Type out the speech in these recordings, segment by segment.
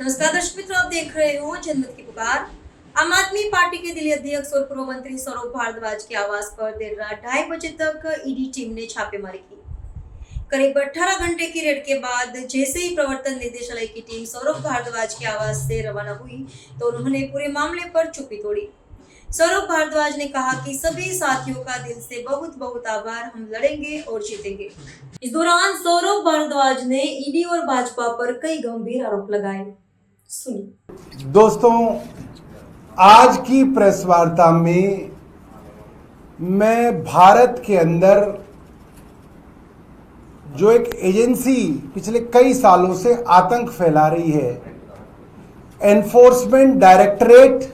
नमस्कार दर्शक मित्रों, आप देख रहे हो जनमत की पुकार। आम आदमी पार्टी के दिल्ली अध्यक्ष और पूर्व मंत्री सौरभ भारद्वाज के आवास पर देर रात 2:30 बजे तक ईडी टीम ने छापेमारी की। करीब 18 घंटे की रेड के बाद जैसे ही प्रवर्तन निदेशालय की टीम सौरभ भारद्वाज के आवास से रवाना हुई तो उन्होंने पूरे मामले पर चुप्पी तोड़ी। सौरभ भारद्वाज ने कहा कि सभी साथियों का दिल से बहुत बहुत आभार, हम लड़ेंगे और जीतेंगे। इस दौरान सौरभ भारद्वाज ने ईडी और भाजपा पर कई गंभीर आरोप लगाए। सुनिए। दोस्तों, आज की प्रेस वार्ता में मैं भारत के अंदर जो एक एजेंसी पिछले कई सालों से आतंक फैला रही है, एनफोर्समेंट डायरेक्टरेट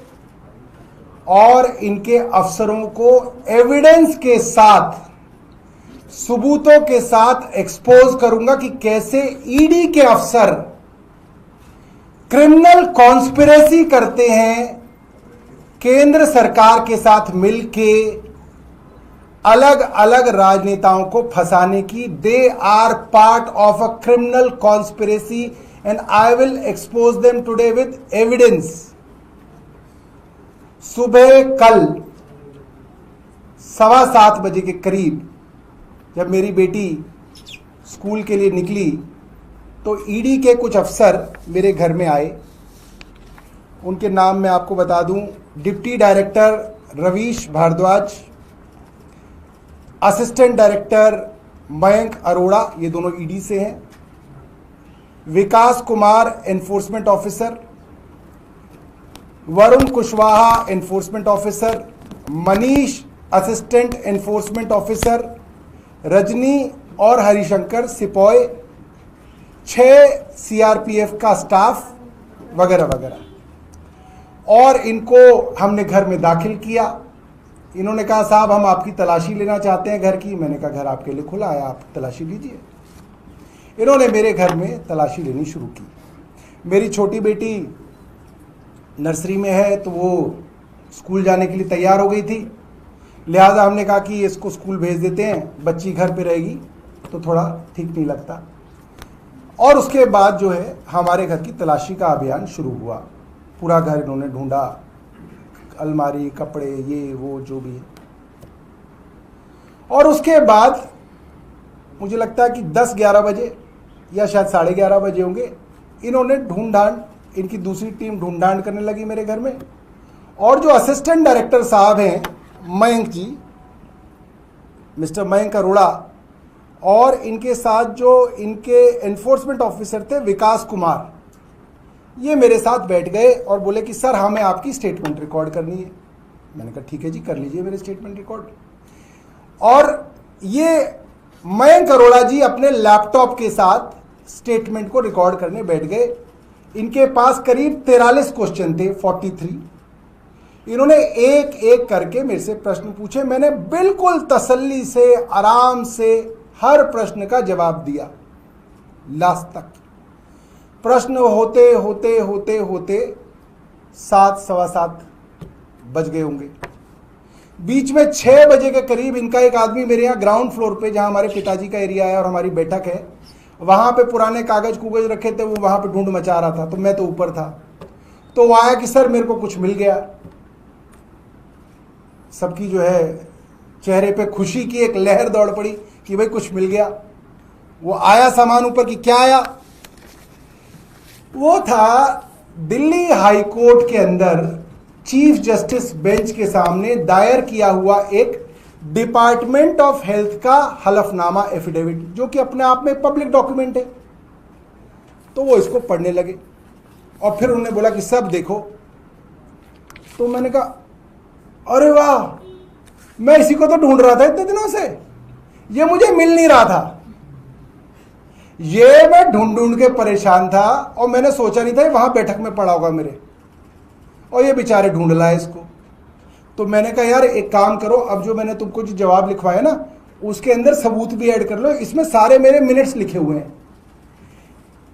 और इनके अफसरों को एविडेंस के साथ, सबूतों के साथ एक्सपोज करूंगा कि कैसे ईडी के अफसर क्रिमिनल कॉन्स्पिरेसी करते हैं केंद्र सरकार के साथ मिलके अलग अलग राजनेताओं को फंसाने की। They are part of a criminal conspiracy and I will expose them today with evidence. सुबह कल 7:15 बजे के करीब जब मेरी बेटी स्कूल के लिए निकली तो ईडी के कुछ अफसर मेरे घर में आए। उनके नाम मैं आपको बता दूं, deputy director Ravish Bhardwaj, assistant director Mayank Arora, ये दोनों ईडी से हैं, Vikas Kumar enforcement officer, Varun Kushwaha enforcement officer, Manish assistant enforcement officer, Rajni और हरिशंकर सिपाही, 6 सीआरपीएफ का स्टाफ वगैरह वगैरह। और इनको हमने घर में दाखिल किया। इन्होंने कहा साहब हम आपकी तलाशी लेना चाहते हैं घर की। मैंने कहा घर आपके लिए खुला है, आप तलाशी लीजिए। इन्होंने मेरे घर में तलाशी लेनी शुरू की। मेरी छोटी बेटी नर्सरी में है तो वो स्कूल जाने के लिए तैयार हो गई थी, लिहाजा हमने कहा कि इसको स्कूल भेज देते हैं, बच्ची घर पे रहेगी तो थोड़ा ठीक नहीं लगता। और उसके बाद जो है हमारे घर की तलाशी का अभियान शुरू हुआ। पूरा घर इन्होंने ढूंढा, अलमारी, कपड़े, ये वो जो भी है। और उसके बाद मुझे लगता है कि 10-11 बजे या शायद 11:30 बजे होंगे, इन्होंने ढूंढांड, इनकी दूसरी टीम ढूंढांड करने लगी मेरे घर में। और जो असिस्टेंट डायरेक्टर साहब हैं मयंक जी, मिस्टर मयंक अरोड़ा, और इनके साथ जो इनके एनफोर्समेंट ऑफिसर थे विकास कुमार, ये मेरे साथ बैठ गए और बोले कि सर हमें आपकी स्टेटमेंट रिकॉर्ड करनी है। मैंने कहा ठीक है जी, कर लीजिए मेरे स्टेटमेंट रिकॉर्ड। और ये मयंक अरोड़ा जी अपने लैपटॉप के साथ स्टेटमेंट को रिकॉर्ड करने बैठ गए। इनके पास करीब 43 क्वेश्चन थे, 43। इन्होंने एक एक करके मेरे से प्रश्न पूछे। मैंने बिल्कुल तसल्ली से, आराम से हर प्रश्न का जवाब दिया लास्ट तक। प्रश्न होते होते होते होते 7, 7:15 बज गए होंगे। बीच में 6 बजे के करीब इनका एक आदमी मेरे यहाँ ग्राउंड फ्लोर पे, जहाँ हमारे पिताजी का एरिया है और हमारी बैठक है, वहाँ पे पुराने कागज कुगज रखे थे, वो वहाँ पे ढूंढ मचा रहा था। तो मैं तो ऊपर था, तो वो आया कि सर मेरे को कुछ मिल गया। सबकी जो है चेहरे पे खुशी की एक लहर दौड़ पड़ी कि भाई कुछ मिल गया। वो आया सामान ऊपर की, क्या आया? वो था दिल्ली हाई कोर्ट के अंदर चीफ जस्टिस बेंच के सामने दायर किया हुआ एक डिपार्टमेंट ऑफ हेल्थ का हलफनामा एफिडेविट, जो कि अपने आप में पब्लिक डॉक्यूमेंट है। तो वो इसको पढ़ने लगे और फिर उन्होंने बोला कि सब देखो। तो मैंने कहा अरे वाह, मैं इसी को तो ढूंढ रहा था इतने दिनों से, ये मुझे मिल नहीं रहा था। ये मैं ढूंढ ढूंढ के परेशान था और मैंने सोचा नहीं था वहां बैठक में पड़ा होगा मेरे, और ये बेचारे ढूंढ लाए इसको। तो मैंने कहा यार एक काम करो, अब जो मैंने तुमको जो जवाब लिखवाया ना उसके अंदर सबूत भी ऐड कर लो, इसमें सारे मेरे मिनट्स लिखे हुए हैं।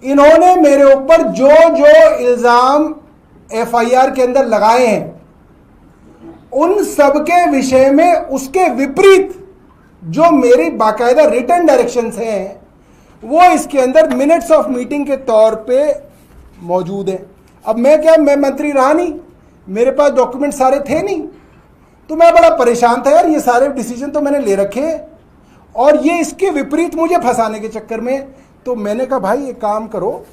इन्होंने मेरे ऊपर जो जो इल्जाम एफआईआर के अंदर लगाए हैं उन सब के विषय में उसके विपरीत जो मेरी बाकायदा रिटर्न डायरेक्शंस हैं वो इसके अंदर मिनट्स ऑफ मीटिंग के तौर पे मौजूद हैं। अब मैं मंत्री रहा नहीं, मेरे पास डॉक्यूमेंट सारे थे नहीं, तो मैं बड़ा परेशान था यार, ये सारे डिसीजन तो मैंने ले रखे हैं और ये इसके विपरीत मुझे फंसाने के चक्कर में। तो मैंने कहा भाई एक काम करो,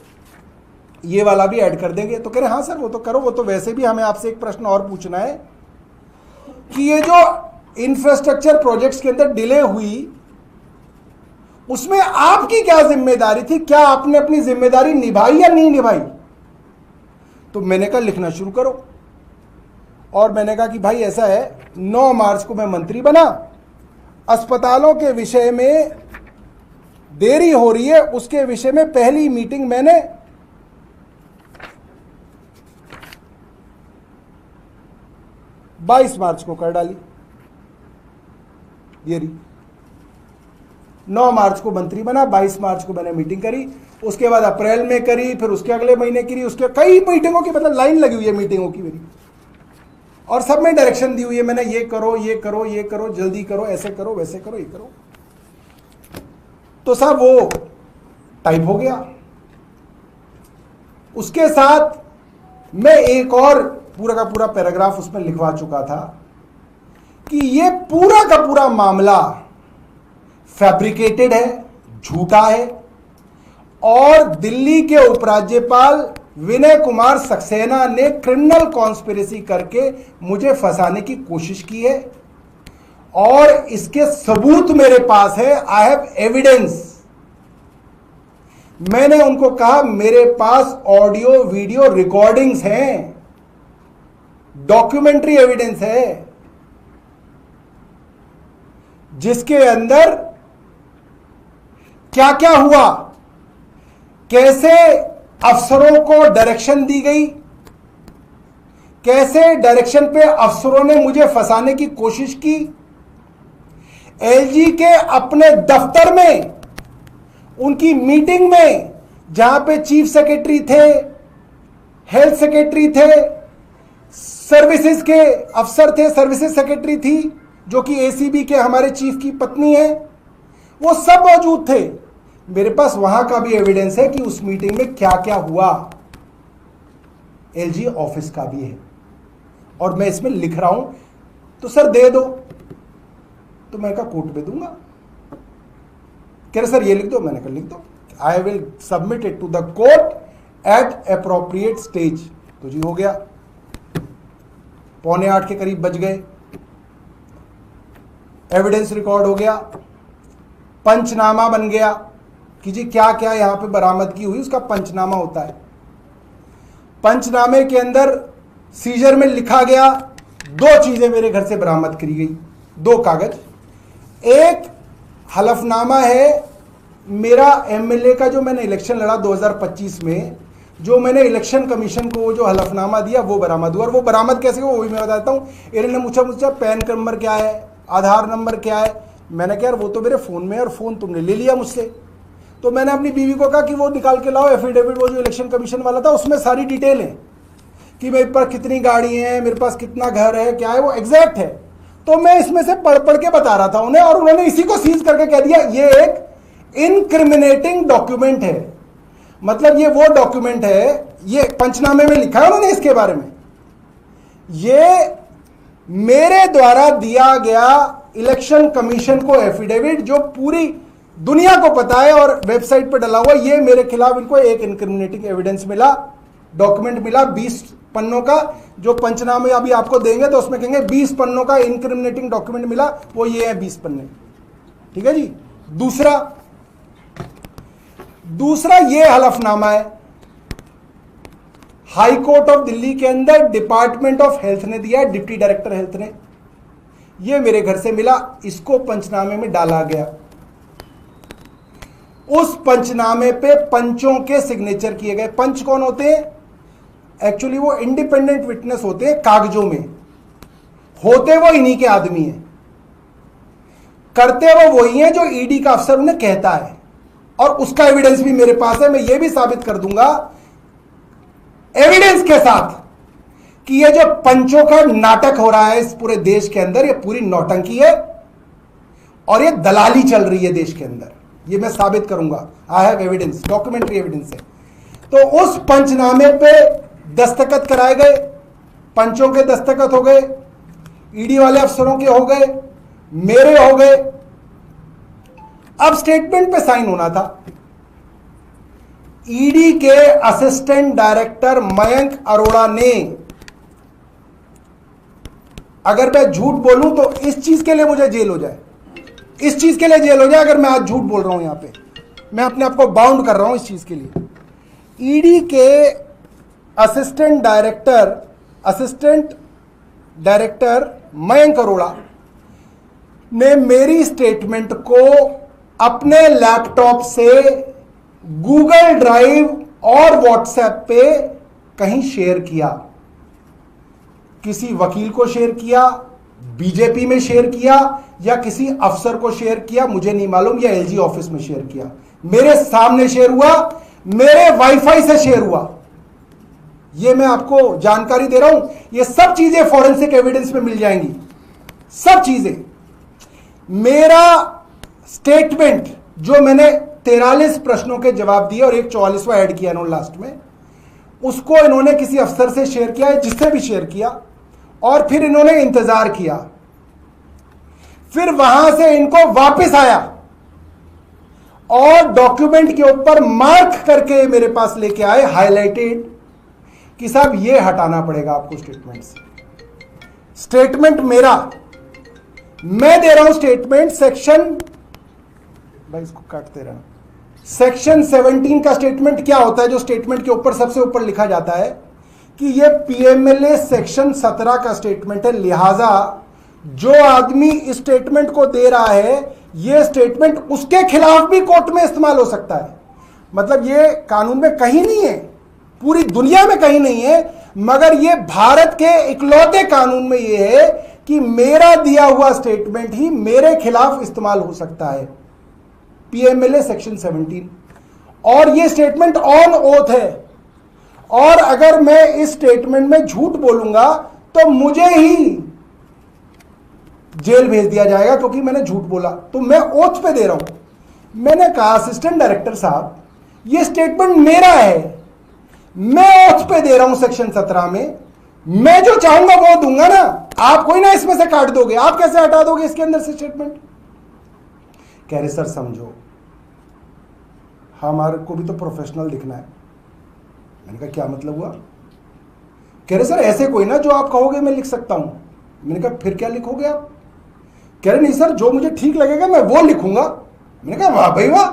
ये वाला भी ऐड कर देंगे। तो कह रहे हाँ सर वो तो करो, वो तो वैसे भी हमें आपसे एक प्रश्न और पूछना है कि ये जो इंफ्रास्ट्रक्चर प्रोजेक्ट्स के अंदर डिले हुई उसमें आपकी क्या जिम्मेदारी थी, क्या आपने अपनी जिम्मेदारी निभाई या नहीं निभाई। तो मैंने कहा लिखना शुरू करो, और मैंने कहा कि भाई ऐसा है 9 मार्च को मैं मंत्री बना, अस्पतालों के विषय में देरी हो रही है, उसके विषय में पहली मीटिंग मैंने 22 मार्च को कर डाली। ये रही 9 मार्च को मंत्री बना, 22 मार्च को मैंने मीटिंग करी, उसके बाद अप्रैल में करी, फिर उसके अगले महीने करी, उसके कई मीटिंगों की मतलब लाइन लगी हुई है मीटिंगों की मेरी, और सब में डायरेक्शन दी हुई है मैंने, ये करो ये करो ये करो, जल्दी करो, ऐसे करो वैसे करो, ये करो। तो साहब वो टाइप हो गया। उसके साथ मैं एक और पूरा का पूरा पैराग्राफ उसमें लिखवा चुका था कि ये पूरा का पूरा मामला फैब्रिकेटेड है, झूठा है, और दिल्ली के उपराज्यपाल विनय कुमार सक्सेना ने क्रिमिनल कॉन्स्पिरेसी करके मुझे फंसाने की कोशिश की है, और इसके सबूत मेरे पास है। आई हैव एविडेंस। मैंने उनको कहा मेरे पास ऑडियो वीडियो रिकॉर्डिंग्स हैं, डॉक्यूमेंट्री एविडेंस है, जिसके अंदर क्या क्या हुआ, कैसे अफसरों को डायरेक्शन दी गई, कैसे डायरेक्शन पे अफसरों ने मुझे फंसाने की कोशिश की, एलजी के अपने दफ्तर में उनकी मीटिंग में जहां पे चीफ सेक्रेटरी थे, हेल्थ सेक्रेटरी थे, सर्विसेज के अफसर थे, सर्विसेज सेक्रेटरी थी जो कि एसीबी के हमारे चीफ की पत्नी है, वो सब मौजूद थे। मेरे पास वहां का भी एविडेंस है कि उस मीटिंग में क्या क्या हुआ, एलजी ऑफिस का भी है, और मैं इसमें लिख रहा हूं। तो सर दे दो, तो मैं कहा कोर्ट में दूंगा। कह रहे सर ये लिख दो, मैंने कहा लिख दो, I will submit it to the court at appropriate stage. तो जी हो गया, 7:45 के करीब बज गए, एविडेंस रिकॉर्ड हो गया, पंचनामा बन गया कि जी क्या क्या यहां पे बरामदगी हुई, उसका पंचनामा होता है। पंचनामे के अंदर सीजर में लिखा गया 2 चीजें मेरे घर से बरामद करी गई, 2 कागज। एक हलफनामा है मेरा एमएलए का, जो मैंने इलेक्शन लड़ा 2025 में, जो मैंने इलेक्शन कमीशन को जो हलफनामा दिया वो बरामद हुआ। और वो बरामद कैसे हुआ वो भी मैं बताता हूँ। इन्होंने मुझसे पैन नंबर क्या है, आधार नंबर क्या है, मैंने कहा यार वो तो मेरे फ़ोन में है और फ़ोन तुमने ले लिया मुझसे। तो मैंने अपनी बीवी को कहा कि वो निकाल के लाओ एफिडेविट, वो जो इलेक्शन कमीशन वाला था उसमें सारी डिटेल है कि मेरे पास कितनी गाड़ी है, मेरे पास कितना घर है, क्या है, वो एग्जैक्ट है। तो मैं इसमें से पढ़ पढ़ के बता रहा था उन्हें, और उन्होंने इसी को सीज करके कह दिया ये एक इनक्रिमिनेटिंग डॉक्यूमेंट है। मतलब ये वो डॉक्यूमेंट है, ये पंचनामे में लिखा है उन्होंने इसके बारे में, ये मेरे द्वारा दिया गया इलेक्शन कमीशन को एफिडेविट, जो पूरी दुनिया को पता है और वेबसाइट पर डला हुआ, ये मेरे खिलाफ इनको एक इनक्रिमिनेटिंग एविडेंस मिला, डॉक्यूमेंट मिला 20 पन्नों का। जो पंचनामे अभी आपको देंगे तो उसमें कहेंगे 20 पन्नों का इनक्रिमिनेटिंग डॉक्यूमेंट मिला, वो ये है 20 पन्ने। ठीक है जी। दूसरा ये हलफनामा है हाई कोर्ट ऑफ दिल्ली के अंदर डिपार्टमेंट ऑफ हेल्थ ने दिया, डिप्टी डायरेक्टर हेल्थ ने, ये मेरे घर से मिला, इसको पंचनामे में डाला गया। उस पंचनामे पे पंचों के सिग्नेचर किए गए। पंच कौन होते हैं? एक्चुअली वो इंडिपेंडेंट विटनेस होते हैं, कागजों में होते वो इन्हीं के आदमी हैं, करते वो वही हैं जो ईडी का अफसर उन्हें कहता है, और उसका एविडेंस भी मेरे पास है। मैं ये भी साबित कर दूंगा एविडेंस के साथ कि ये जो पंचों का नाटक हो रहा है इस पूरे देश के अंदर, ये पूरी नौटंकी है और ये दलाली चल रही है देश के अंदर, ये मैं साबित करूंगा। आई हैव एविडेंस, डॉक्यूमेंट्री एविडेंस है। तो उस पंचनामे पे दस्तखत कराए गए, पंचों के दस्तखत हो गए, ईडी वाले अफसरों के हो गए, मेरे हो गए। अब स्टेटमेंट पे साइन होना था। ईडी के असिस्टेंट डायरेक्टर मयंक अरोड़ा ने, अगर मैं झूठ बोलूं तो इस चीज के लिए मुझे जेल हो जाए, इस चीज के लिए जेल हो जाए अगर मैं आज झूठ बोल रहा हूं। यहां पे मैं अपने आप को बाउंड कर रहा हूं इस चीज के लिए। ईडी के असिस्टेंट डायरेक्टर मयंक अरोड़ा ने मेरी स्टेटमेंट को अपने लैपटॉप से गूगल ड्राइव और व्हाट्सएप पे कहीं शेयर किया, किसी वकील को शेयर किया, बीजेपी में शेयर किया, या किसी अफसर को शेयर किया, मुझे नहीं मालूम, या एलजी ऑफिस में शेयर किया। मेरे सामने शेयर हुआ, मेरे वाईफाई से शेयर हुआ। यह मैं आपको जानकारी दे रहा हूं। यह सब चीजें फॉरेंसिक एविडेंस में मिल जाएंगी, सब चीजें। मेरा स्टेटमेंट जो मैंने 43 प्रश्नों के जवाब दिए और एक 44वां ऐड किया इन्होंने लास्ट में, उसको इन्होंने किसी अफसर से शेयर किया है, जिससे भी शेयर किया, और फिर इन्होंने इंतजार किया। फिर वहां से इनको वापस आया और डॉक्यूमेंट के ऊपर मार्क करके मेरे पास लेके आए, हाईलाइटेड, कि साहब ये हटाना पड़ेगा आपको स्टेटमेंट से। स्टेटमेंट मेरा, मैं दे रहा हूं स्टेटमेंट सेक्शन, भाई इसको काटते रहना, सेक्शन 17 का स्टेटमेंट क्या होता है, जो स्टेटमेंट के ऊपर सबसे ऊपर लिखा जाता है कि ये पीएमएलए सेक्शन 17 का स्टेटमेंट है। लिहाजा जो आदमी इस स्टेटमेंट को दे रहा है, ये स्टेटमेंट उसके खिलाफ भी कोर्ट में इस्तेमाल हो सकता है। मतलब ये कानून में कहीं नहीं है, पूरी दुनिया में कहीं नहीं है, मगर ये भारत के इकलौते कानून में ये है कि मेरा दिया हुआ स्टेटमेंट ही मेरे खिलाफ इस्तेमाल हो सकता है, पीएमएलए सेक्शन 17। और ये स्टेटमेंट ऑन ओथ है, और अगर मैं इस स्टेटमेंट में झूठ बोलूंगा तो मुझे ही जेल भेज दिया जाएगा, क्योंकि मैंने झूठ बोला। तो मैं ओथ पे दे रहा हूं। मैंने कहा असिस्टेंट डायरेक्टर साहब, ये स्टेटमेंट मेरा है, मैं ओथ पे दे रहा हूं सेक्शन 17 में, मैं जो चाहूंगा वो दूंगा ना, आप कोई ना इसमें से काट दोगे, आप कैसे हटा दोगे इसके अंदर से स्टेटमेंट। कह रहे सर समझो, हमारे को भी तो प्रोफेशनल दिखना है। मैंने कहा क्या मतलब हुआ। कह रहे सर ऐसे कोई ना जो आप कहोगे मैं लिख सकता हूं। मैंने कहा फिर क्या लिखोगे आप। कह रहे नहीं सर, जो मुझे ठीक लगेगा मैं वो लिखूंगा। मैंने कहा वाह भाई वाह,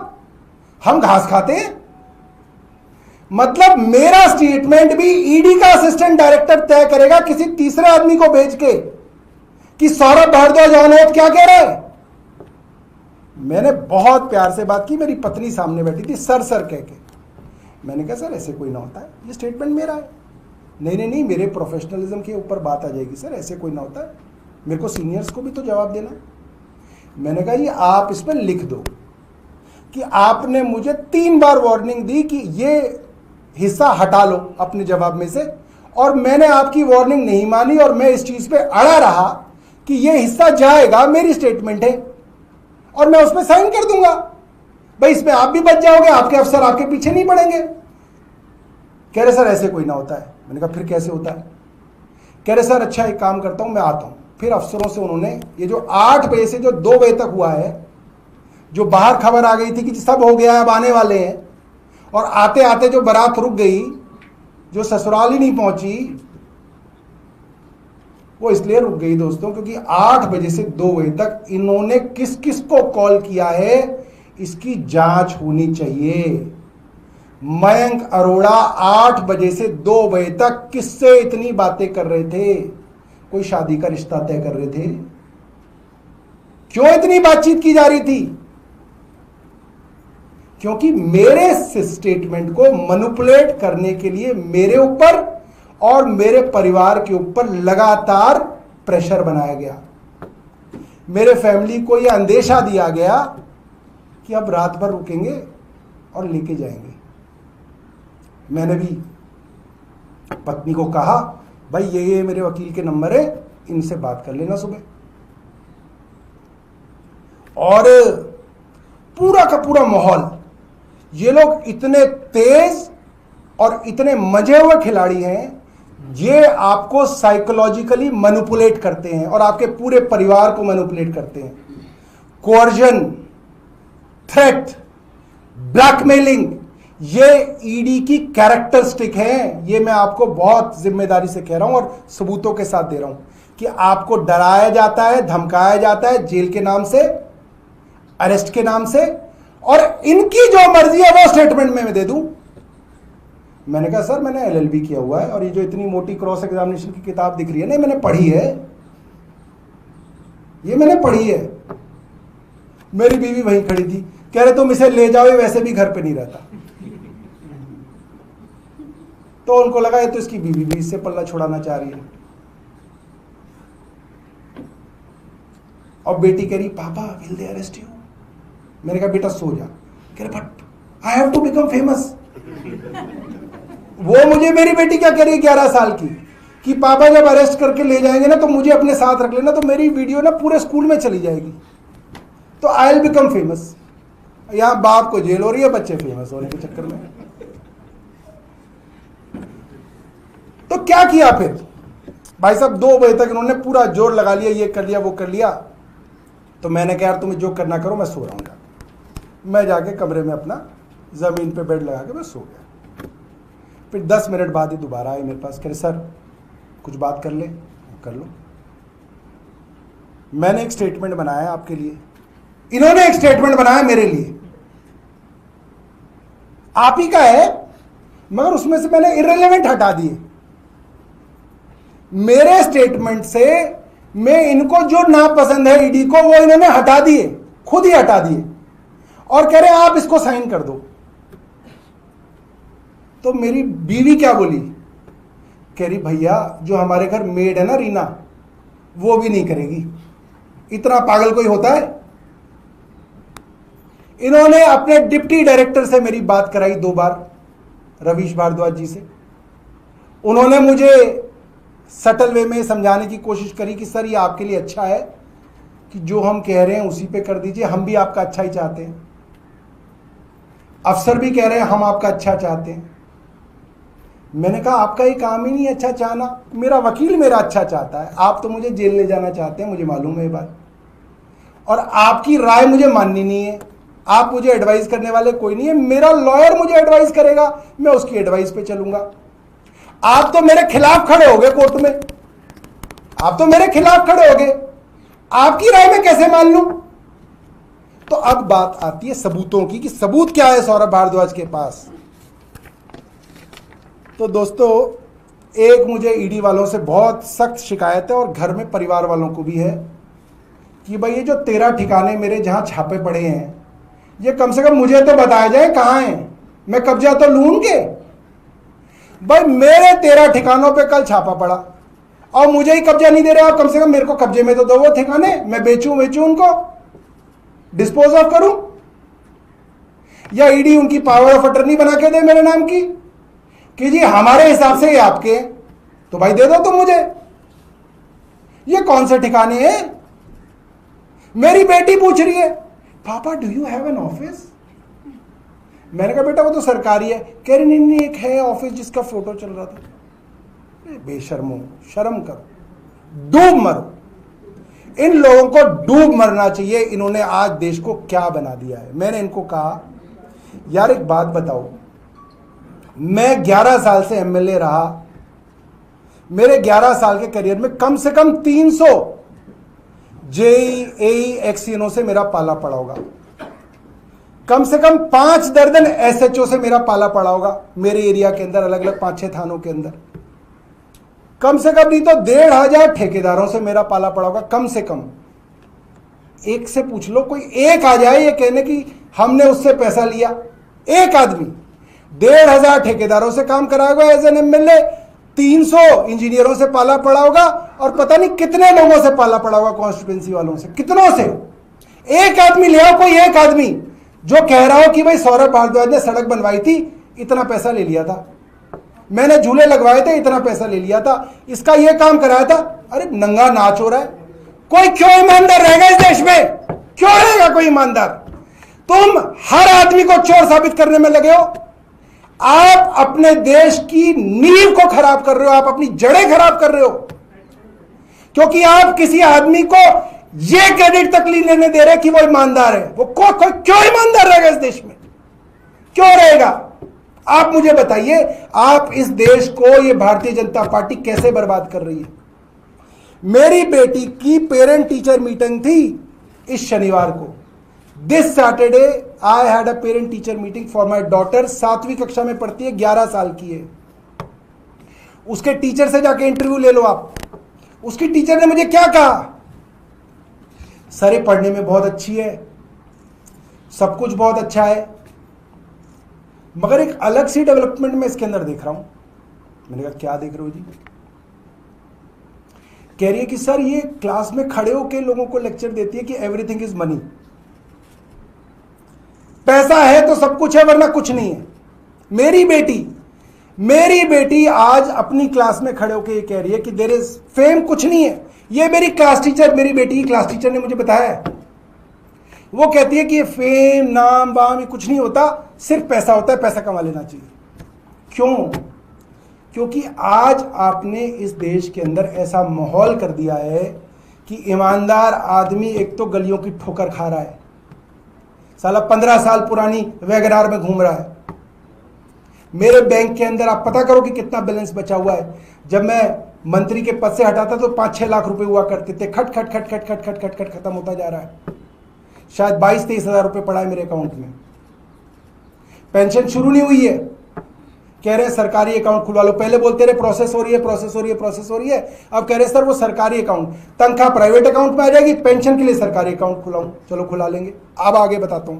हम घास खाते हैं। मतलब मेरा स्टेटमेंट भी ईडी का असिस्टेंट डायरेक्टर तय करेगा, किसी तीसरे आदमी को भेज के, कि सौरभ भारद्वाज अनोत क्या कह रहा है। मैंने बहुत प्यार से बात की, मेरी पत्नी सामने बैठी थी, सर सर कह के। मैंने कहा सर ऐसे कोई ना होता है, ये स्टेटमेंट मेरा है। नहीं, मेरे प्रोफेशनलिज्म के ऊपर बात आ जाएगी सर, ऐसे कोई ना होता है, मेरे को सीनियर्स को भी तो जवाब देना है। मैंने कहा जी आप इस पर लिख दो कि आपने मुझे 3 बार वार्निंग दी कि ये हिस्सा हटा लो अपने जवाब में से, और मैंने आपकी वार्निंग नहीं मानी, और मैं इस चीज पे अड़ा रहा कि ये हिस्सा जाएगा, मेरी स्टेटमेंट है और मैं उस पर साइन कर दूंगा। भाई इसमें आप भी बच जाओगे, आपके अफसर आपके पीछे नहीं पड़ेंगे। कह रहे सर ऐसे कोई ना होता है। मैंने कहा फिर कैसे होता है। कह रहे सर अच्छा एक काम करता हूं, मैं आता हूं। फिर अफसरों से उन्होंने ये जो 8 बजे से जो 2 बजे तक हुआ है, जो बाहर खबर आ गई थी कि सब हो गया है, अब आने वाले हैं, और आते आते जो बारात रुक गई, जो ससुराल ही नहीं पहुंची, वो इसलिए रुक गई दोस्तों क्योंकि 8 बजे से 2 बजे तक इन्होंने किस किस को कॉल किया है इसकी जांच होनी चाहिए। मयंक अरोड़ा 8 बजे से 2 बजे तक किससे इतनी बातें कर रहे थे। कोई शादी का रिश्ता तय कर रहे थे। क्यों इतनी बातचीत की जा रही थी? क्योंकि मेरे स्टेटमेंट को मैनिपुलेट करने के लिए मेरे ऊपर और मेरे परिवार के ऊपर लगातार प्रेशर बनाया गया। मेरे फैमिली को यह अंदेशा दिया गया कि अब रात भर रुकेंगे और लेके जाएंगे। मैंने भी पत्नी को कहा भाई ये मेरे वकील के नंबर है, इनसे बात कर लेना सुबह। और पूरा का पूरा माहौल, ये लोग इतने तेज और इतने मजे हुए खिलाड़ी हैं, ये आपको साइकोलॉजिकली मैनिपुलेट करते हैं और आपके पूरे परिवार को मैनिपुलेट करते हैं। कोर्जन, थ्रेट, ब्लैकमेलिंग, ये ईडी की कैरेक्टरिस्टिक है। ये मैं आपको बहुत जिम्मेदारी से कह रहा हूं और सबूतों के साथ दे रहा हूं कि आपको डराया जाता है, धमकाया जाता है जेल के नाम से, अरेस्ट के नाम से, और इनकी जो मर्जी है वो स्टेटमेंट में मैं दे दूं। मैंने कहा सर मैंने एलएलबी किया हुआ है और ये जो इतनी मोटी क्रॉस एग्जामिनेशन की किताब दिख रही है ना, मैंने पढ़ी है, ये मैंने पढ़ी है। मेरी बीवी वहीं खड़ी थी, कह रहे तुम इसे ले जाओ, ये वैसे भी घर पे नहीं रहता। तो उनको लगा ये तो इसकी बीवी भी इससे पल्ला छुड़ाना चाह रही है। और बेटी कह रही पापा विल दे अरेस्ट यू। मैंने कहा बेटा सो जा। कह रहे but I have to become famous. वो मुझे, मेरी बेटी क्या कह रही है 11 साल की, कि पापा जब अरेस्ट करके ले जाएंगे ना तो मुझे अपने साथ रख लेना, तो मेरी वीडियो ना पूरे स्कूल में चली जाएगी, तो आई विल बिकम फेमस। यहां बाप को जेल हो रही है, बच्चे फेमस होने के चक्कर में। तो क्या किया फिर भाई साहब, 2 बजे तक इन्होंने पूरा जोर लगा लिया, ये कर लिया वो कर लिया। तो मैंने कहा यार तुम्हें जो करना करो, मैं सो रहा हूं। मैं जाके कमरे में अपना जमीन पे बेड लगा के मैं सो गया। फिर 10 मिनट बाद ही दोबारा आए मेरे पास, कह रहे सर कुछ बात कर ले। कर लो। मैंने एक स्टेटमेंट बनाया आपके लिए, इन्होंने एक स्टेटमेंट बनाया मेरे लिए, आप ही का है, मगर उसमें से मैंने इररिलेवेंट हटा दिए। मेरे स्टेटमेंट से मैं इनको जो नापसंद है ईडी को, वो इन्होंने हटा दिए, खुद ही हटा दिए, और कह रहे आप इसको साइन कर दो। तो मेरी बीवी क्या बोली, कह रही भैया जो हमारे घर मेड है ना रीना, वो भी नहीं करेगी। इतना पागल कोई होता है। इन्होंने अपने डिप्टी डायरेक्टर से मेरी बात कराई 2 बार, रवीश भारद्वाज जी से। उन्होंने मुझे सटल वे में समझाने की कोशिश करी कि सर ये आपके लिए अच्छा है कि जो हम कह रहे हैं उसी पे कर दीजिए, हम भी आपका अच्छा ही चाहते हैं। अफसर भी कह रहे हैं हम आपका अच्छा चाहते हैं। मैंने कहा आपका ये काम ही नहीं अच्छा चाहना, मेरा वकील मेरा अच्छा चाहता है, आप तो मुझे जेल ले जाना चाहते हैं, मुझे मालूम है ये बात, और आपकी राय मुझे माननी नहीं है। आप मुझे एडवाइस करने वाले कोई नहीं है, मेरा लॉयर मुझे एडवाइस करेगा, मैं उसकी एडवाइस पे चलूंगा। आप तो मेरे खिलाफ खड़े हो गए कोर्ट में, आप तो मेरे खिलाफ खड़े हो गए, आपकी राय मैं कैसे मान लूं? तो अब बात आती है सबूतों की, कि सबूत क्या है सौरभ भारद्वाज के पास। तो दोस्तों, एक मुझे ईडी वालों से बहुत सख्त शिकायत है, और घर में परिवार वालों को भी है, कि भाई ये जो 13 ठिकाने मेरे जहां छापे पड़े हैं, ये कम से कम मुझे तो बताया जाए कहां हैं, मैं कब्जा तो लूं उनके। भाई मेरे 13 ठिकानों पे कल छापा पड़ा और मुझे ही कब्जा नहीं दे रहे आप, कम से कम मेरे को कब्जे में तो दो वो ठिकाने, मैं बेचूं उनको, डिस्पोज ऑफ करूं, या ईडी उनकी पावर ऑफ अटर्नी बना के दे मेरे नाम की कि जी हमारे हिसाब से ये आपके हैं, तो भाई दे दो तुम मुझे। ये कौन से ठिकाने हैं? मेरी बेटी पूछ रही है पापा do you have an office? मैंने कहा बेटा वो तो सरकारी है। कह रही नहीं एक है ऑफिस जिसका फोटो चल रहा था। बेशर्मो, शर्म करो, डूब मरो। इन लोगों को डूब मरना चाहिए। इन्होंने आज देश को क्या बना दिया है। मैंने इनको कहा यार एक बात बताओ, मैं 11 साल से एमएलए रहा, मेरे 11 साल के करियर में कम से कम 300 जेई एई एक्सीनो से मेरा पाला पड़ा होगा, कम से कम 5 दर्जन एसएचओ से मेरा पाला पड़ा होगा मेरे एरिया के अंदर, अलग अलग 5-6 थानों के अंदर। कम से कम नहीं तो 1,500 ठेकेदारों से मेरा पाला पड़ा होगा, कम से कम। एक से पूछ लो, कोई एक आ जाए ये कहने की हमने उससे पैसा लिया, एक आदमी। 1,500 ठेकेदारों से काम कराएगा एज एन एमएलए, 300 इंजीनियरों से पाला पड़ा होगा, और पता नहीं कितने लोगों से पाला पड़ा होगा कॉन्स्टिट्यूएंसी वालों से, कितनों से। एक आदमी ले आओ, कोई एक आदमी जो कह रहा हो कि भाई सौरभ भारद्वाज ने सड़क बनवाई थी, इतना पैसा ले लिया था, मैंने झूले लगवाए थे, इतना पैसा ले लिया था, इसका ये काम कराया था। अरे नंगा नाच हो रहा है। कोई क्यों ईमानदार रहेगा इस देश में? क्यों रहेगा कोई ईमानदार? तुम हर आदमी को चोर साबित करने में लगे हो। आप अपने देश की नींव को खराब कर रहे हो, आप अपनी जड़ें खराब कर रहे हो, क्योंकि आप किसी आदमी को यह क्रेडिट तक नहीं लेने दे रहे कि वो ईमानदार है। वो क्यों ईमानदार रहेगा इस देश में, क्यों रहेगा? आप मुझे बताइए, आप इस देश को, ये भारतीय जनता पार्टी कैसे बर्बाद कर रही है? मेरी बेटी की पेरेंट टीचर मीटिंग थी इस शनिवार को। This Saturday I had a parent teacher meeting for my daughter. 7वीं कक्षा में पढ़ती है, 11 साल की है। उसके टीचर से जाके इंटरव्यू ले लो आप। उसकी टीचर ने मुझे क्या कहा? सर ये पढ़ने में बहुत अच्छी है, सब कुछ बहुत अच्छा है, मगर एक अलग सी डेवलपमेंट में इसके अंदर देख रहा हूं। मैंने कहा क्या देख रहे हो जी? कह रही है कि सर ये क्लास में खड़े होकर लोगों को लेक्चर देती है कि एवरीथिंग इज मनी, पैसा है तो सब कुछ है वरना कुछ नहीं है। मेरी बेटी आज अपनी क्लास में खड़े होकर ये कह रही है कि देयर इज फेम, कुछ नहीं है। ये मेरी क्लास टीचर, मेरी बेटी की क्लास टीचर ने मुझे बताया है। वो कहती है कि ये फेम, नाम वाम ये कुछ नहीं होता, सिर्फ पैसा होता है, पैसा कमा लेना चाहिए। क्यों? क्योंकि आज आपने इस देश के अंदर ऐसा माहौल कर दिया है कि ईमानदार आदमी एक तो गलियों की ठोकर खा रहा है, साला 15 साल पुरानी वैगनार में घूम रहा है। मेरे बैंक के अंदर आप पता करो कि कितना बैलेंस बचा हुआ है। जब मैं मंत्री के पद से हटा था तो 5-6 लाख रुपए हुआ करते थे, खट खट खट खट खट खट खट खट खत्म होता जा रहा है। शायद 22-23 हजार रुपए पड़ा है मेरे अकाउंट में। पेंशन शुरू नहीं हुई है, कह रहे हैं सरकारी अकाउंट खुलवा लो। पहले बोलते रहे प्रोसेस हो रही है, प्रोसेस हो रही है, प्रोसेस हो रही है। अब कह रहे सर वो सरकारी अकाउंट, तनख्वाह प्राइवेट अकाउंट में आ जाएगी, पेंशन के लिए सरकारी अकाउंट खुलाऊं। चलो खुला लेंगे, अब आगे बताता हूं।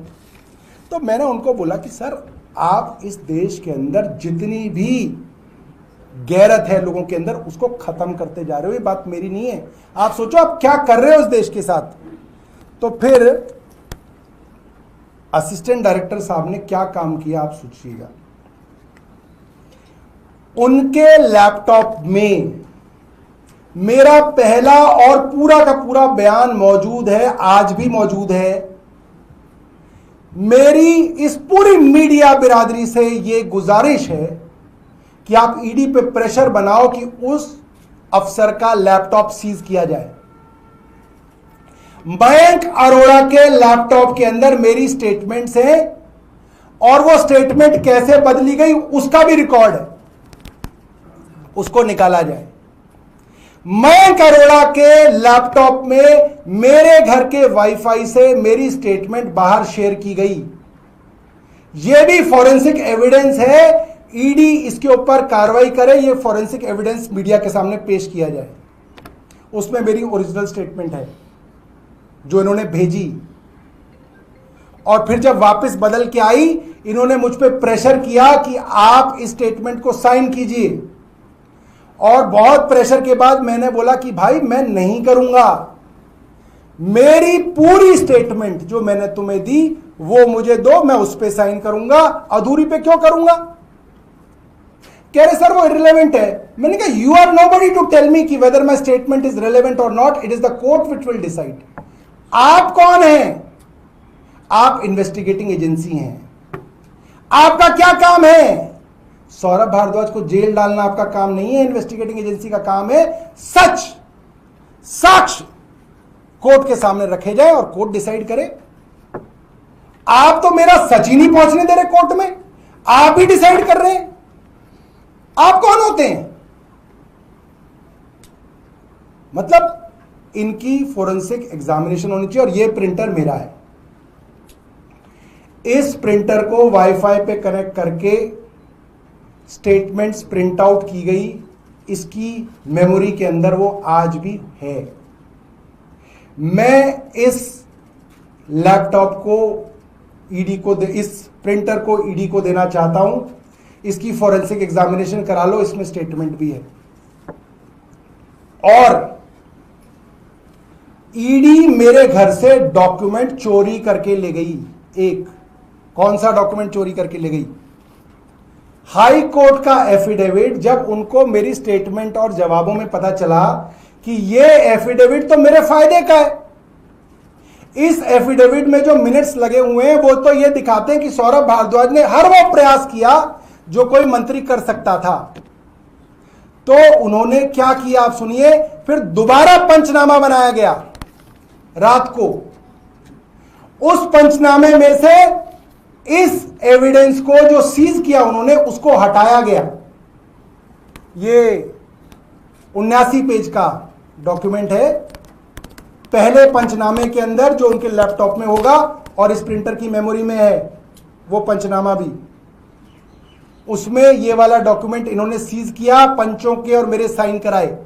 तो मैंने उनको बोला कि सर आप इस देश के अंदर जितनी भी गैरत है लोगों के अंदर उसको खत्म करते जा रहे हो। ये बात मेरी नहीं है, आप सोचो आप क्या कर रहे हो इस देश के साथ। तो फिर असिस्टेंट डायरेक्टर साहब ने क्या काम किया आप सोचिएगा। उनके लैपटॉप में मेरा पहला और पूरा का पूरा बयान मौजूद है, आज भी मौजूद है। मेरी इस पूरी मीडिया बिरादरी से यह गुजारिश है कि आप ईडी पे प्रेशर बनाओ कि उस अफसर का लैपटॉप सीज किया जाए। मयंक अरोड़ा के लैपटॉप के अंदर मेरी स्टेटमेंट्स हैं और वो स्टेटमेंट कैसे बदली गई उसका भी रिकॉर्ड है, उसको निकाला जाए। मयंक अरोड़ा के लैपटॉप में मेरे घर के वाईफाई से मेरी स्टेटमेंट बाहर शेयर की गई, यह भी फॉरेंसिक एविडेंस है। ईडी इसके ऊपर कार्रवाई करे, यह फॉरेंसिक एविडेंस मीडिया के सामने पेश किया जाए। उसमें मेरी ओरिजिनल स्टेटमेंट है जो इन्होंने भेजी, और फिर जब वापस बदल के आई इन्होंने मुझ पे प्रेशर किया कि आप इस स्टेटमेंट को साइन कीजिए। और बहुत प्रेशर के बाद मैंने बोला कि भाई मैं नहीं करूंगा, मेरी पूरी स्टेटमेंट जो मैंने तुम्हें दी वो मुझे दो, मैं उस पे साइन करूंगा, अधूरी पे क्यों करूंगा। कह रहे सर वो इररिलेवेंट है। मैंने कहा you are nobody to tell me कि whether my statement is relevant or not, it is the court which will decide. आप कौन हैं? आप इन्वेस्टिगेटिंग एजेंसी हैं। आपका क्या काम है? सौरभ भारद्वाज को जेल डालना आपका काम नहीं है, इन्वेस्टिगेटिंग एजेंसी का काम है सच साक्ष्य कोर्ट के सामने रखे जाए और कोर्ट डिसाइड करे। आप तो मेरा सच ही नहीं पहुंचने दे रहे कोर्ट में, आप ही डिसाइड कर रहे हैं। आप कौन होते हैं? मतलब इनकी फोरेंसिक एग्जामिनेशन होनी चाहिए। और यह प्रिंटर मेरा है, इस प्रिंटर को वाईफाई पे कनेक्ट करके स्टेटमेंट्स प्रिंट आउट की गई, इसकी मेमोरी के अंदर वो आज भी है। मैं इस लैपटॉप को ईडी को इस प्रिंटर को ईडी को देना चाहता हूं, इसकी फॉरेंसिक एग्जामिनेशन करा लो, इसमें स्टेटमेंट भी है। और ईडी मेरे घर से डॉक्यूमेंट चोरी करके ले गई। एक कौन सा डॉक्यूमेंट चोरी करके ले गई? हाई कोर्ट का एफिडेविट। जब उनको मेरी स्टेटमेंट और जवाबों में पता चला कि यह एफिडेविट तो मेरे फायदे का है, इस एफिडेविट में जो मिनट्स लगे हुए हैं वो तो यह दिखाते हैं कि सौरभ भारद्वाज ने हर वो प्रयास किया जो कोई मंत्री कर सकता था। तो उन्होंने क्या किया आप सुनिए, फिर दोबारा पंचनामा बनाया गया रात को। उस पंचनामे में से इस एविडेंस को जो सीज किया उन्होंने, उसको हटाया गया। ये 79 पेज का डॉक्यूमेंट है, पहले पंचनामे के अंदर जो उनके लैपटॉप में होगा और इस प्रिंटर की मेमोरी में है वो पंचनामा भी, उसमें ये वाला डॉक्यूमेंट इन्होंने सीज किया, पंचों के और मेरे साइन कराए।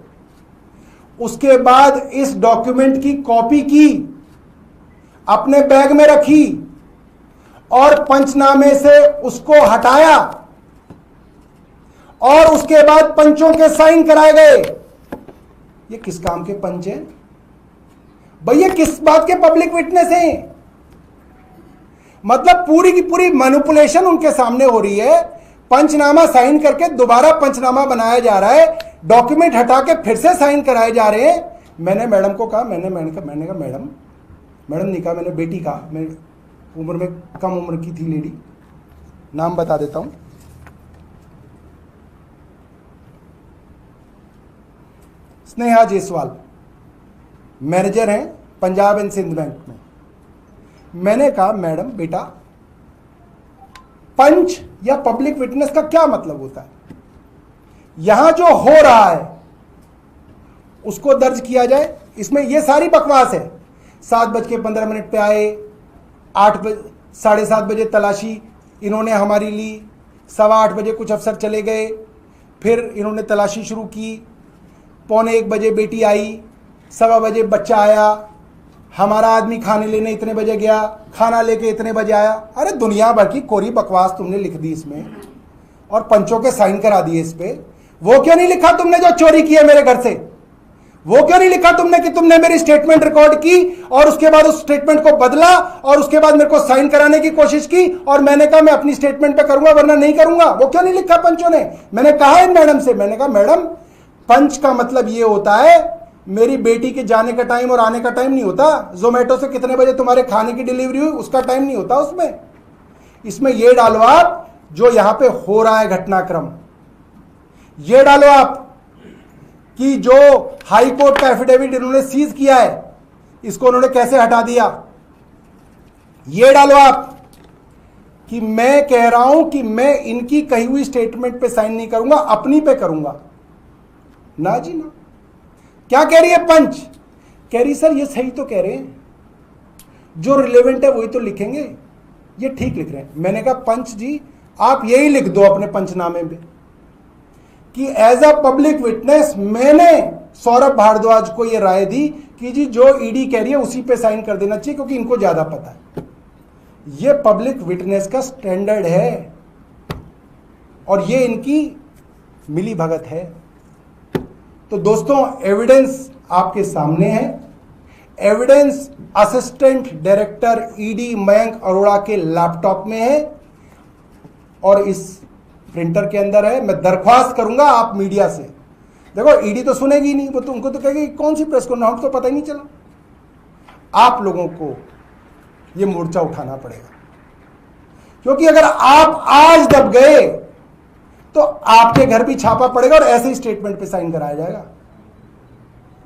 उसके बाद इस डॉक्यूमेंट की कॉपी की, अपने बैग में रखी और पंचनामे से उसको हटाया और उसके बाद पंचों के साइन कराए गए। ये किस काम के पंच हैं भैया, किस बात के पब्लिक विटनेस हैं? मतलब पूरी की पूरी मैनिपुलेशन उनके सामने हो रही है। पंचनामा साइन करके दोबारा पंचनामा बनाया जा रहा है, डॉक्यूमेंट हटा के फिर से साइन कराए जा रहे हैं। मैंने मैडम को कहा, मैंने कहा मैडम नहीं कहा, मैंने बेटी कहा, मैं उम्र में कम उम्र की थी लेडी, नाम बता देता हूं, स्नेहा जायसवाल, मैनेजर हैं पंजाब एंड सिंध बैंक में। मैंने कहा मैडम बेटा, पंच या पब्लिक विटनेस का क्या मतलब होता है? यहां जो हो रहा है उसको दर्ज किया जाए। इसमें ये सारी बकवास है। 7:15 पे आए, 7:30 बजे तलाशी इन्होंने हमारी ली, 8:15 बजे कुछ अफसर चले गए, फिर इन्होंने तलाशी शुरू की, 1:45 बजे बेटी आई, 1:15 बजे बच्चा आया, हमारा आदमी खाने लेने इतने बजे गया, खाना लेके इतने बजे आया। अरे दुनिया भर की कोरी बकवास तुमने लिख दी इसमें और पंचों के साइन करा दिए इस पे। वो क्यों नहीं लिखा तुमने जो चोरी की है मेरे घर से? वो क्यों नहीं लिखा तुमने कि तुमने मेरी स्टेटमेंट रिकॉर्ड की और उसके बाद उस स्टेटमेंट को बदला और उसके बाद मेरे को साइन कराने की कोशिश की और मैंने कहा मैं अपनी स्टेटमेंट पे करूंगा वरना नहीं करूंगा? वो क्यों नहीं लिखा पंचों ने? मैंने कहा इन मैडम से, मैंने कहा मैडम पंच का मतलब ये होता है मेरी बेटी के जाने का टाइम और आने का टाइम नहीं होता। जोमेटो से कितने बजे तुम्हारे खाने की डिलीवरी हुई उसका टाइम नहीं होता उसमें। इसमें ये डालो आप जो यहां पे हो रहा है घटनाक्रम, ये डालो आप कि जो हाई कोर्ट का एफिडेविट इन्होंने सीज किया है इसको उन्होंने कैसे हटा दिया। ये डालो आप कि मैं कह रहा हूं कि मैं इनकी कही हुई स्टेटमेंट पे साइन नहीं करूंगा, अपनी पे करूंगा। ना जी ना। क्या कह रही है पंच? कह रही सर ये सही तो कह रहे हैं, जो रिलेवेंट है वही तो लिखेंगे, ये ठीक लिख रहे हैं। मैंने कहा पंच जी आप यही लिख दो अपने पंचनामे में कि एज अ पब्लिक विटनेस मैंने सौरभ भारद्वाज को यह राय दी कि जी जो ईडी कह रही है उसी पे साइन कर देना चाहिए क्योंकि इनको ज्यादा पता है। यह पब्लिक विटनेस का स्टैंडर्ड है और ये इनकी मिली भगत है। तो दोस्तों एविडेंस आपके सामने है। Evidence assistant director ED Mayank Arora के लैपटॉप में है और इस प्रिंटर के अंदर है। मैं दरख्वास्त करूंगा आप मीडिया से, देखो ईडी तो सुनेगी नहीं, वो तो उनको तो कहेगी कौन सी प्रेस कॉन्फ्रेंस, हमको तो पता ही नहीं चला। आप लोगों को ये मोर्चा उठाना पड़ेगा क्योंकि अगर आप आज दब गए तो आपके घर भी छापा पड़ेगा और ऐसे ही स्टेटमेंट पे साइन कराया जाएगा।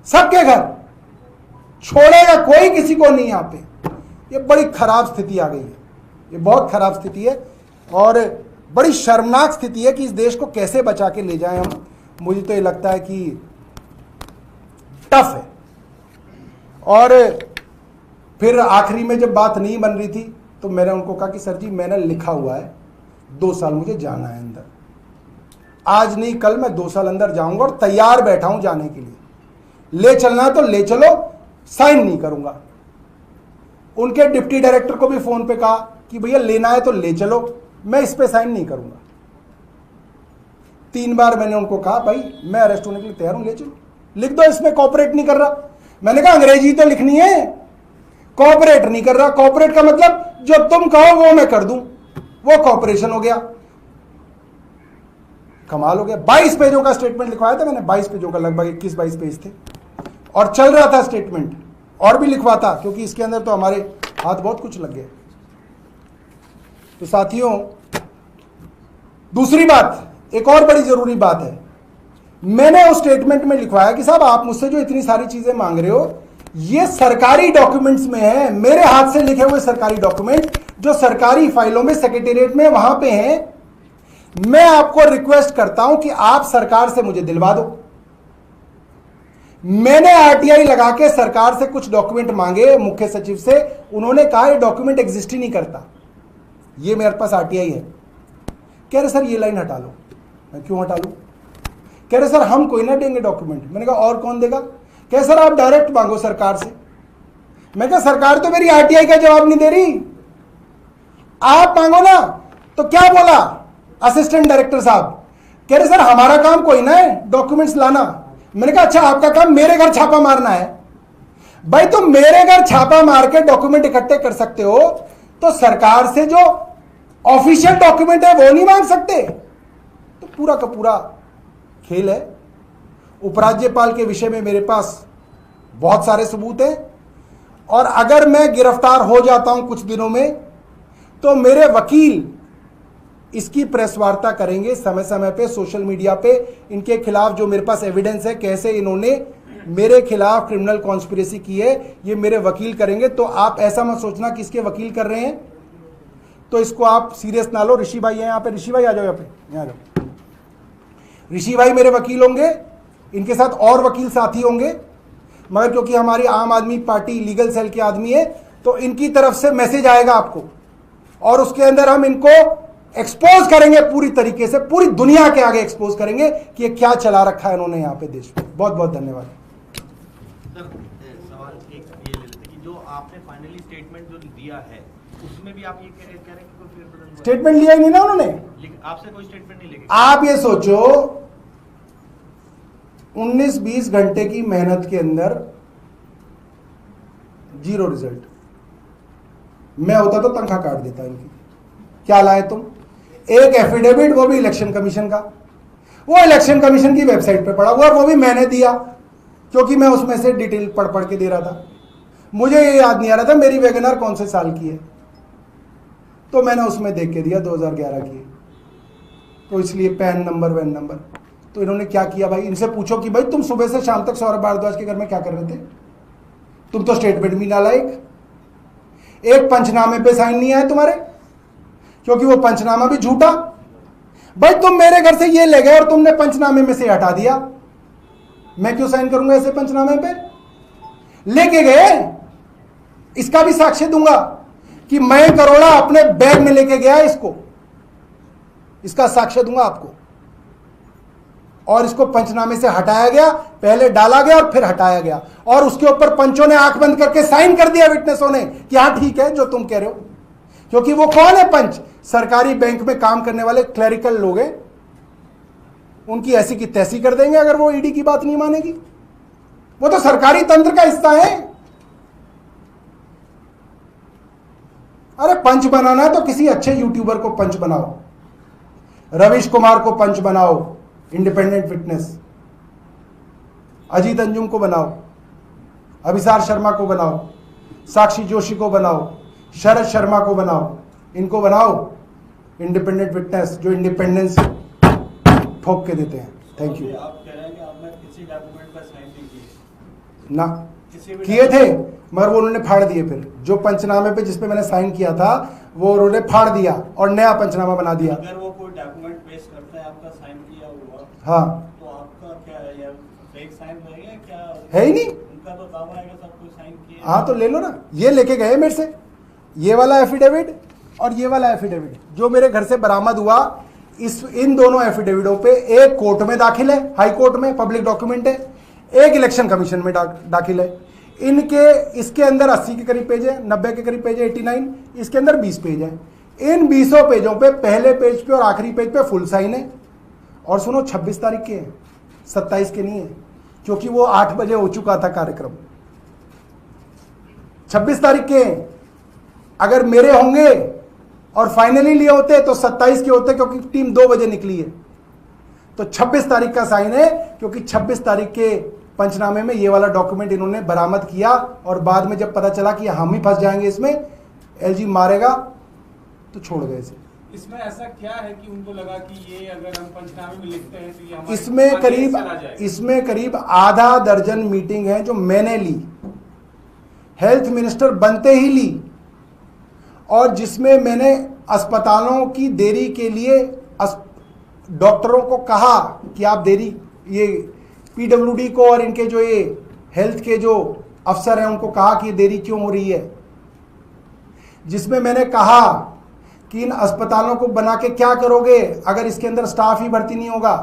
सबके घर छोड़ेगा कोई किसी को नहीं। यहां पे ये बड़ी खराब स्थिति आ गई है, ये बहुत खराब स्थिति है और बड़ी शर्मनाक स्थिति है कि इस देश को कैसे बचा के ले जाएं हम। मुझे तो ये लगता है कि टफ है। और फिर आखिरी में जब बात नहीं बन रही थी तो मैंने उनको कहा कि सर जी मैंने लिखा हुआ है 2 साल मुझे जाना है अंदर, आज नहीं कल मैं 2 साल अंदर जाऊंगा और तैयार बैठा हूं जाने के लिए। ले चलना है तो ले चलो, साइन नहीं करूंगा। उनके डिप्टी डायरेक्टर को भी फोन पे कहा कि भैया लेना है तो ले चलो, मैं इस पे साइन नहीं करूंगा। 3 बार मैंने उनको कहा भाई मैं अरेस्ट होने के लिए तैयार हूं, ले चलो, लिख दो इसमें कोऑपरेट नहीं कर रहा। मैंने कहा अंग्रेजी तो लिखनी है, कोऑपरेट नहीं कर रहा। कोऑपरेट का मतलब जो तुम कहो वो मैं कर दूं, वो कोऑपरेशन हो गया। कमाल हो गया। 22 पेजों का स्टेटमेंट लिखवाया था मैंने, 22 पेजों का, लगभग 21-22 पेज थे और चल रहा था स्टेटमेंट, और भी लिखवाता क्योंकि इसके अंदर तो हमारे हाथ बहुत कुछ लग गए। तो साथियों दूसरी बात, एक और बड़ी जरूरी बात है, मैंने उस स्टेटमेंट में लिखवाया कि साहब आप मुझसे जो इतनी सारी चीजें मांग रहे हो ये सरकारी डॉक्यूमेंट्स में है, मेरे हाथ से लिखे हुए सरकारी डॉक्यूमेंट जो सरकारी फाइलों में सेक्रेटेरिएट में वहां पे हैं। मैं आपको रिक्वेस्ट करता हूं कि आप सरकार से मुझे दिलवा दो। मैंने आरटीआई लगा के सरकार से कुछ डॉक्यूमेंट मांगे मुख्य सचिव से, उन्होंने कहा ये डॉक्यूमेंट एग्जिस्ट ही नहीं करता, ये मेरे पास आरटीआई है। कह रहे सर ये लाइन हटा लो। मैं क्यों हटा लूं? कह रहे सर हम कोई ना देंगे डॉक्यूमेंट। मैंने कहा और कौन देगा? कह सर आप डायरेक्ट मांगो सरकार से। मैं कहा सरकार तो मेरी आरटीआई का जवाब नहीं दे रही, आप मांगो ना। तो क्या बोला असिस्टेंट डायरेक्टर साहब? कह रहे सर हमारा काम कोई ना है डॉक्यूमेंट्स लाना। मैंने कहा अच्छा आपका काम मेरे घर छापा मारना है। भाई तुम मेरे घर छापा मार के डॉक्यूमेंट इकट्ठे कर सकते हो तो सरकार से जो ऑफिशियल डॉक्यूमेंट है वो नहीं मांग सकते? तो पूरा का पूरा खेल है। उपराज्यपाल के विषय में मेरे पास बहुत सारे सबूत हैं और अगर मैं गिरफ्तार हो जाता हूं कुछ दिनों में तो मेरे वकील इसकी प्रेस वार्ता करेंगे समय समय पे सोशल मीडिया पे, इनके खिलाफ जो मेरे पास एविडेंस है कैसे इन्होंने मेरे खिलाफ क्रिमिनल कॉन्स्पिरेसी की है, ये मेरे वकील करेंगे। तो आप ऐसा मत सोचना कि इसके वकील कर रहे हैं तो इसको आप सीरियस ना लो। ऋषि भाई है यहाँ पे, ऋषि भाई आ जाओ यहाँ पे, यहाँ आ जाओ। ऋषि भाई मेरे वकील होंगे, इनके साथ और वकील साथी होंगे, मगर क्योंकि हमारी आम आदमी पार्टी लीगल सेल के आदमी है तो इनकी तरफ से मैसेज आएगा आपको और उसके अंदर हम इनको एक्सपोज करेंगे पूरी तरीके से, पूरी दुनिया के आगे एक्सपोज करेंगे कि ये क्या चला रखा है इन्होंने यहाँ पे देश में। बहुत बहुत धन्यवाद। सर सवाल एक ये ले लेते कि जो आपने फाइनली स्टेटमेंट जो दिया है उसमें भी आप ये कह रहे हैं कि कोई फेरबदल हुआ है? स्टेटमेंट लिया ही नहीं ना उन्होंने, आपसे कोई स्टेटमेंट नहीं लेके? आप ये सोचो 19-20 घंटे की मेहनत के अंदर जीरो रिजल्ट। मैं होता तो तनख्वाह काट देता इनकी। क्या लाए तुम? एक एफिडेविट, वो भी इलेक्शन कमीशन का, वो इलेक्शन कमीशन की वेबसाइट पे पड़ा हुआ, वो भी मैंने दिया क्योंकि मैं उसमें से डिटेल पढ़ पढ़ के दे रहा था। मुझे ये याद नहीं आ रहा था मेरी वैगनर कौन से साल की है, तो मैंने उसमें देख के दिया 2011 की है, तो इसलिए पैन नंबर वैन नंबर। तो इन्होंने क्या किया भाई, इनसे पूछो कि भाई तुम सुबह से शाम तक सौरभ भारद्वाज के घर में क्या कर रहे थे? तुम तो स्टेटमेंट भी नालायक, एक पंचनामे पे साइन नहीं आए तुम्हारे क्योंकि वो पंचनामा भी झूठा। भाई तुम मेरे घर से ये ले गए और तुमने पंचनामे में से हटा दिया, मैं क्यों साइन करूंगा ऐसे पंचनामे पे? लेके गए, इसका भी साक्ष्य दूंगा कि मैं करोड़ा अपने बैग में लेके गया इसको, इसका साक्ष्य दूंगा आपको। और इसको पंचनामे से हटाया गया, पहले डाला गया और फिर हटाया गया, और उसके ऊपर पंचों ने आंख बंद करके साइन कर दिया विटनेसों ने कि हाँ ठीक है जो तुम कह रहे हो। क्योंकि वो कौन है पंच? सरकारी बैंक में काम करने वाले क्लरिकल लोग हैं, उनकी ऐसी की तैसी कर देंगे अगर वो ईडी की बात नहीं मानेगी। वो तो सरकारी तंत्र का हिस्सा है। अरे पंच बनाना है तो किसी अच्छे यूट्यूबर को पंच बनाओ, रविश कुमार को पंच बनाओ, इंडिपेंडेंट विटनेस, अजीत अंजुम को बनाओ, अभिसार शर्मा को बनाओ, साक्षी जोशी को बनाओ, शरद शर्मा को बनाओ, इनको बनाओ इंडिपेंडेंट विटनेस जो इंडिपेंडेंस ठोक के देते हैं। Thank you. आप कह रहे हैं कि आपने किसी डॉक्यूमेंट पर साइन नहीं किए? ना किए थे, मगर वो उन्होंने फाड़ दिए। फिर जो पंचनामे पे जिसपे मैंने साइन किया था वो उन्होंने फाड़ दिया और नया पंचनामा बना दिया। अगर वो कोई डॉक्यूमेंट पेश करता है आपका साइन किया हुआ, हाँ तो आपका क्या है यार, फेक साइन रहेगा क्या? है ही नहीं। उनका तो दावा है कि सब कुछ साइन किए। हाँ तो ले लो ना, ये लेके गए मेरे से, ये वाला एफिडेविट और ये वाला एफिडेविट जो मेरे घर से बरामद हुआ। इन दोनों एफिडेविटों पे एक कोर्ट में दाखिल है, हाई कोर्ट में पब्लिक डॉक्यूमेंट है, एक इलेक्शन कमीशन में दाखिल है। इनके इसके अंदर 80 के करीब पेज है, 90 के करीब पेज है, 89, इसके अंदर 20 पेज है। इन 20 पेजों पे पहले पेज पे और आखिरी पेज पे फुल साइन है। और सुनो 26 तारीख के हैं, 27 के नहीं है, क्योंकि वो 8 बजे हो चुका था कार्यक्रम। 26 तारीख के हैं। अगर मेरे होंगे और फाइनली लिए होते तो 27 के होते, क्योंकि टीम 2 बजे निकली है। तो 26 तारीख का साइन है, क्योंकि 26 तारीख के पंचनामे में ये वाला डॉक्यूमेंट इन्होंने बरामद किया और बाद में जब पता चला कि हम ही फंस जाएंगे इसमें, एलजी मारेगा, तो छोड़ गए इसे। इसमें ऐसा क्या है कि उनको लगा कि ये अगर हम पंचनामे में लिखते हैं तो ये हमारे इसमें आगे करीब चला जाएगा? इसमें करीब आधा दर्जन मीटिंग है जो मैंने ली, हेल्थ मिनिस्टर बनते ही ली, और जिसमें मैंने अस्पतालों की देरी के लिए डॉक्टरों को कहा कि आप देरी, ये पीडब्ल्यूडी को और इनके जो ये हेल्थ के जो अफसर हैं उनको कहा कि ये देरी क्यों हो रही है, जिसमें मैंने कहा कि इन अस्पतालों को बना के क्या करोगे अगर इसके अंदर स्टाफ ही भर्ती नहीं होगा,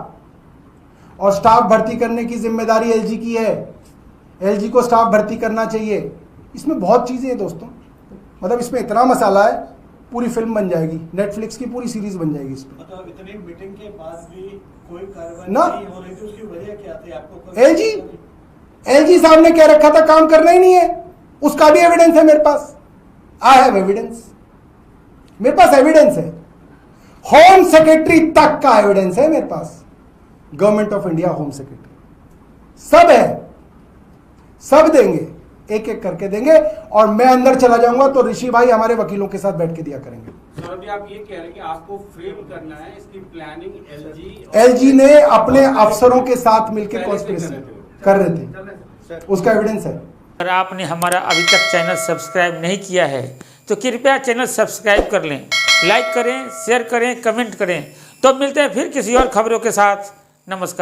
और स्टाफ भर्ती करने की जिम्मेदारी एलजी की है, एलजी को स्टाफ भर्ती करना चाहिए। इसमें बहुत चीज़ें हैं दोस्तों, मतलब इसमें इतना मसाला है, पूरी फिल्म बन जाएगी, नेटफ्लिक्स की पूरी सीरीज बन जाएगी इस पर। मतलब इतनी मीटिंग के बाद भी कोई कार्रवाई ना। नहीं हो रही थी, उसकी वजह क्या थी आपको? एलजी साहब ने कह रखा था काम करना ही नहीं है, उसका भी एविडेंस है मेरे पास, आई हैव एविडेंस, मेरे पास एविडेंस है, होम सेक्रेटरी तक का एविडेंस है मेरे पास, government of India home secretary सब है, सब देंगे, एक एक करके देंगे, और मैं अंदर चला जाऊंगा तो ऋषि भाई हमारे वकीलों के साथ बैठ के दिया करेंगे। सर अभी आप ये कह रहे हैं कि आपको फ्रेम करना है, इसकी प्लानिंग एलजी ने अपने अफसरों के साथ मिलकर कॉन्स्पिरेसी कर रहे थे, उसका एविडेंस है। अगर आपने हमारा अभी तक चैनल सब्सक्राइब नहीं किया है तो कृपया चैनल सब्सक्राइब कर लें, लाइक करें, शेयर करें, कमेंट करें। तो मिलते हैं फिर किसी और खबरों के साथ। नमस्कार।